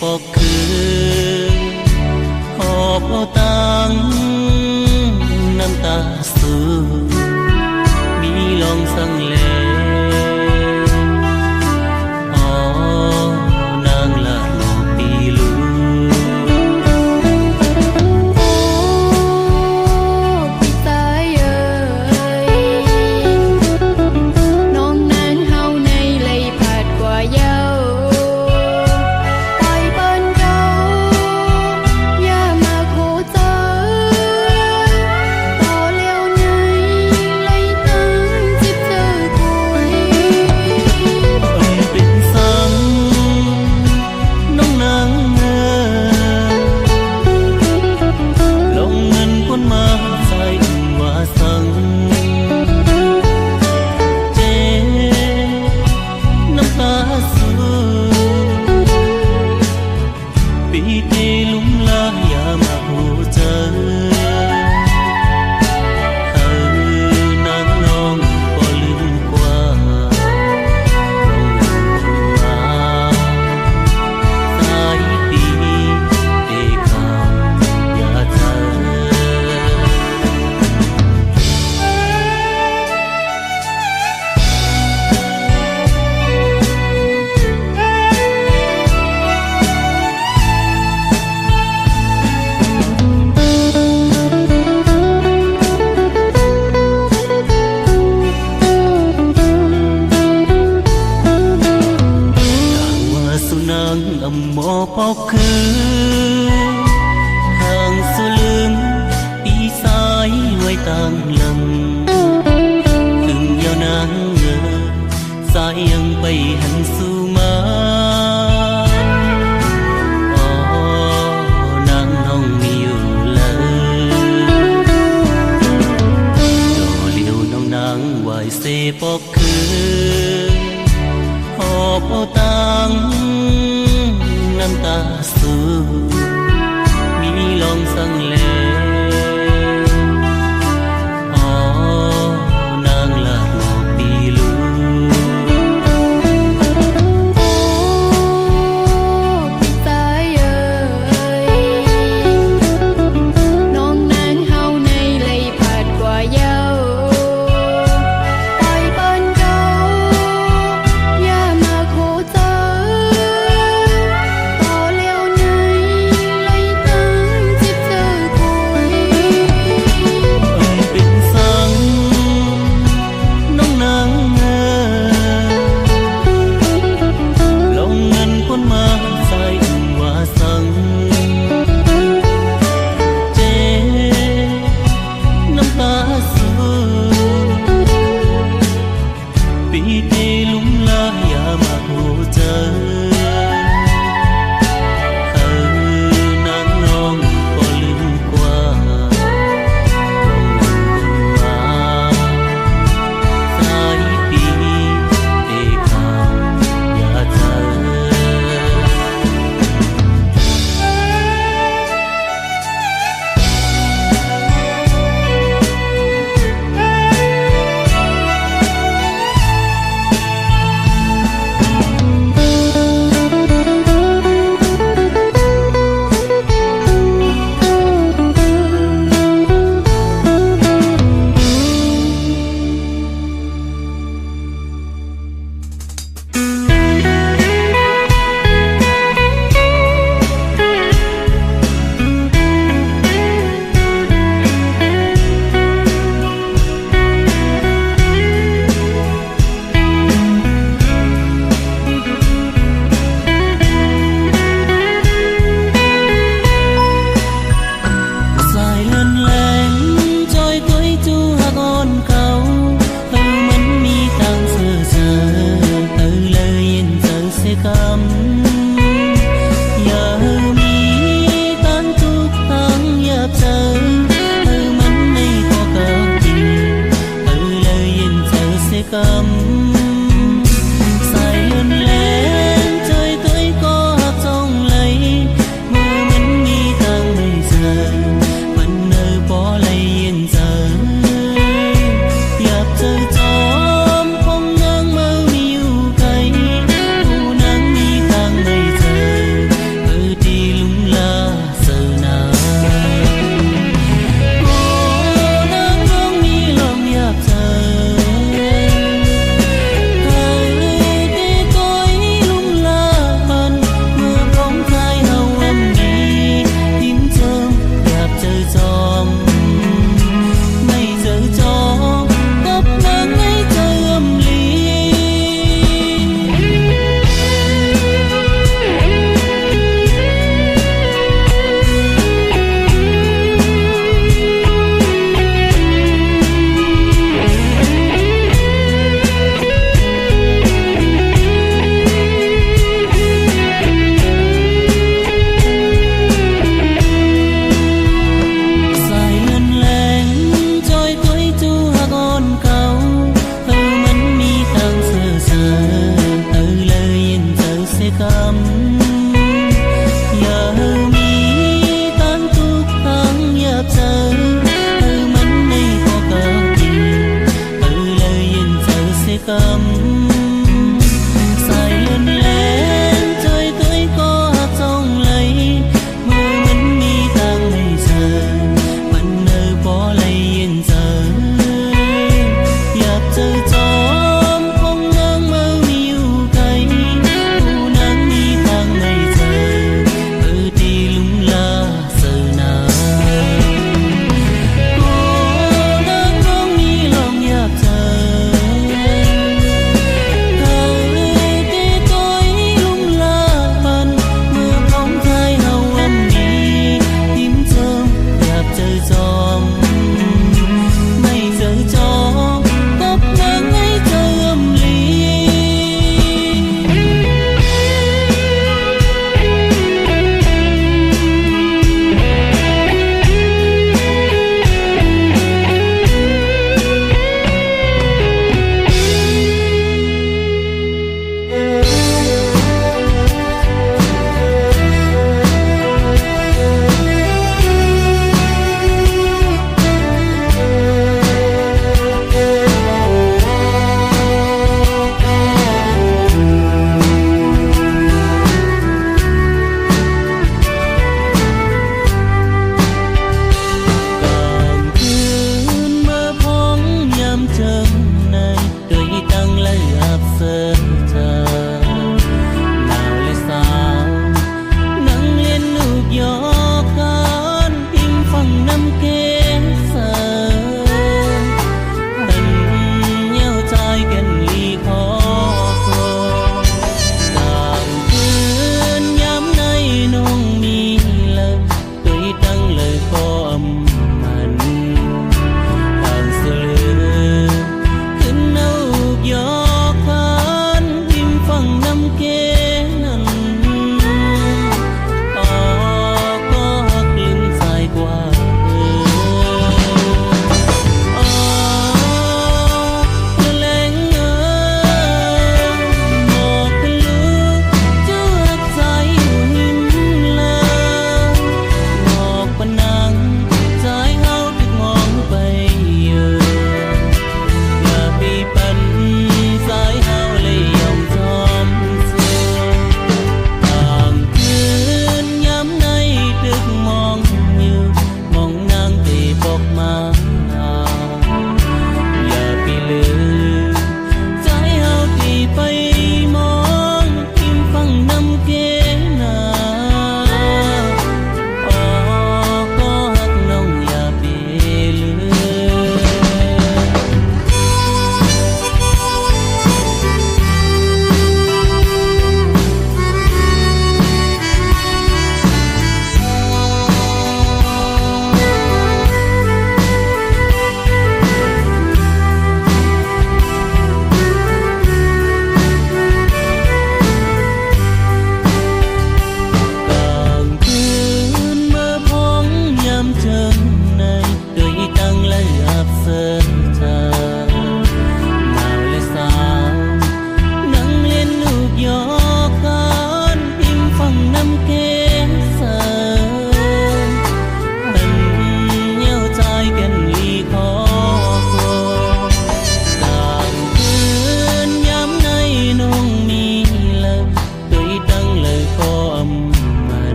ปอกคือหอบเอาตังน้ำตาสูมีลองสั่งแลอ๋อนางละโลปีลูพี่ตายเอ่ยน้องนั้นเฮาในเลยผาดกว่าเย้าหมอปอกคือทางสุลึงปีสายไว้ต่างลำถึงยาวนางเงอสายยังไปหันสู่มาอ๋อนางน้องมีอยู่เลยโดเลียวน้องนางไหวเสปอกคือหอบเอาตังน้ำตาสูมีลองสั่งแลอ๋อนางละโลปีลูพี่ตายเอ่ยน้องนั้นเฮาในเลยผาดกว่าเย้าล sơ thờ nào lẽ sao nắng lên nụ gió con tim phòng năm kế giờ tình nhau trai gần ly khó khô càng thương nhắm nay nông mi lời tôi đăng lời có âm mặn hàng xưaขึ้นเอายอคัน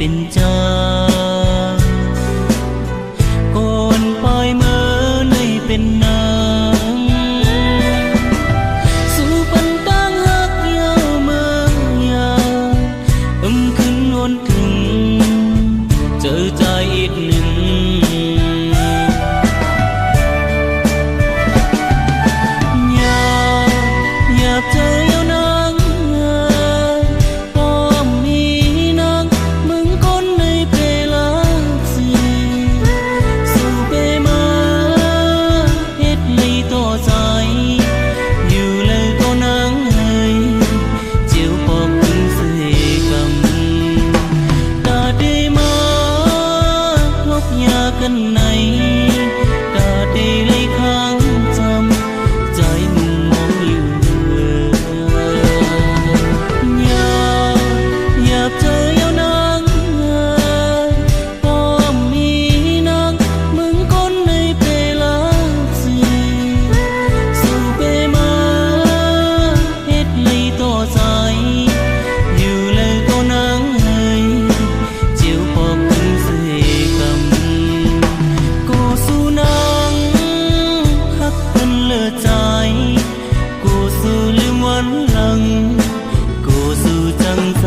เป็นจาก่อนปล่อยเมื่อในเป็นนางสู่ปันตั้งหักยาวเมื่อยาวขึ้นวนถึงเจอใจอีกหนึ่งอยากเจอนางป้อมมีนางมึงคนในเพลาสีสู่เปมาเฮ็ดในต่อใจอยู่เลยก็นางเฮ้ยเจียวปอกถึงเสกำตาได้มาลบยากันในตาได้เลยค้างจำใจมึงมองอยู่อยากเจอนางป้อมมีนางมึงคนในเพลาสีสู่เปมาเฮ็ดเลยต่อใจอยู่เลยก็นางเฮ้ยเจียวปอกถึงเสกำก็สู่นางฮักเพิ่นเลิศใจกูสู่ลืมวันหลังกูสู่จังใจ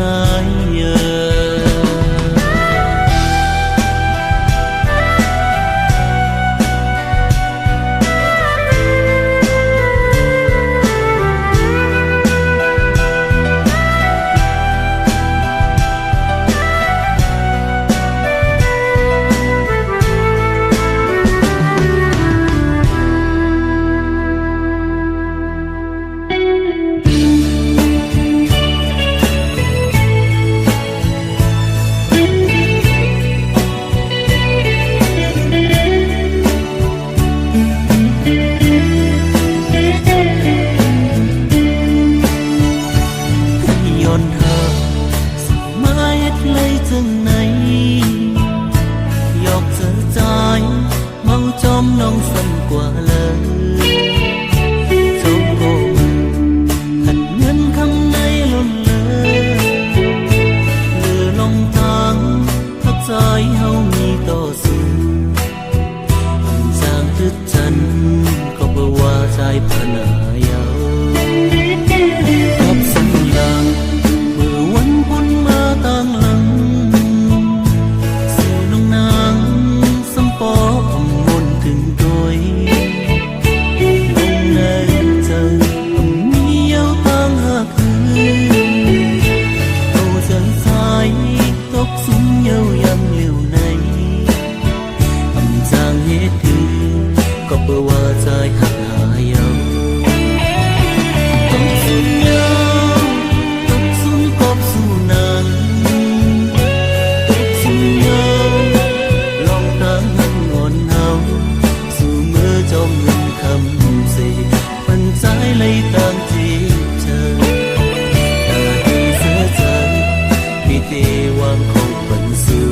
ย้อนเธอส่งมาเฮ็ดเลยจังไหนยอกเจอใจเมาจอมน้องสั่นกว่าเลยจมโกหันเงินคำในล้นเลยเลือลงทางทักใจเฮามีต่อสู้จางทึดฉันก็บ่ว่าใจพนายาวกับสัญญาเมื่อวันพ้นมาต่างหลังสู่น้องนางสำปอมมนถึงโดยลงในใจมีเย้าต่างหากคืนเอาใจสายตกสุมเย้ายังเหลียวในจางเหตุคือก็เพื่อว่าใจหักหาเย้าตกสุมเย้าตกสุมกบสู่นางตกสุมเย้าลองตั้งอ่อนเฮาสู่เมื่อจอมเงินคำสิปันใจเลยตามจีบเธอตาดีเสียใจมีเทวางของปันสู่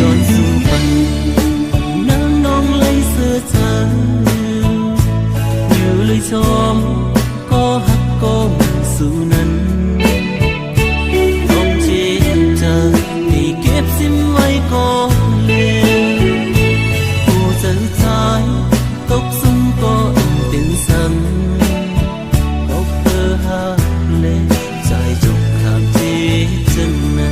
ย้อนสู่ปันน้ำน้องเลยเสียใจอยู่เลยชมก็หักก็มันสู่นั้นต้องเจ็บเธอที่เก็บสิ้นไว้ก็เลวผู้เจอใจตกซุ่มก็เป็นซ้ำตกเธอหักเลยใจจบข้ามเจ็บจังนะ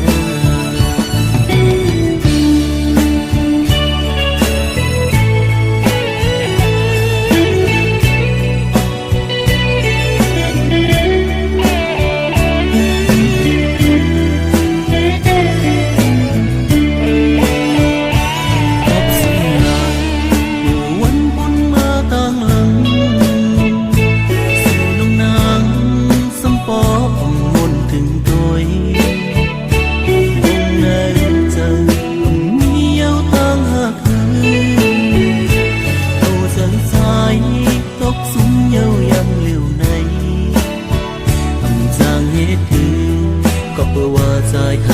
ใจ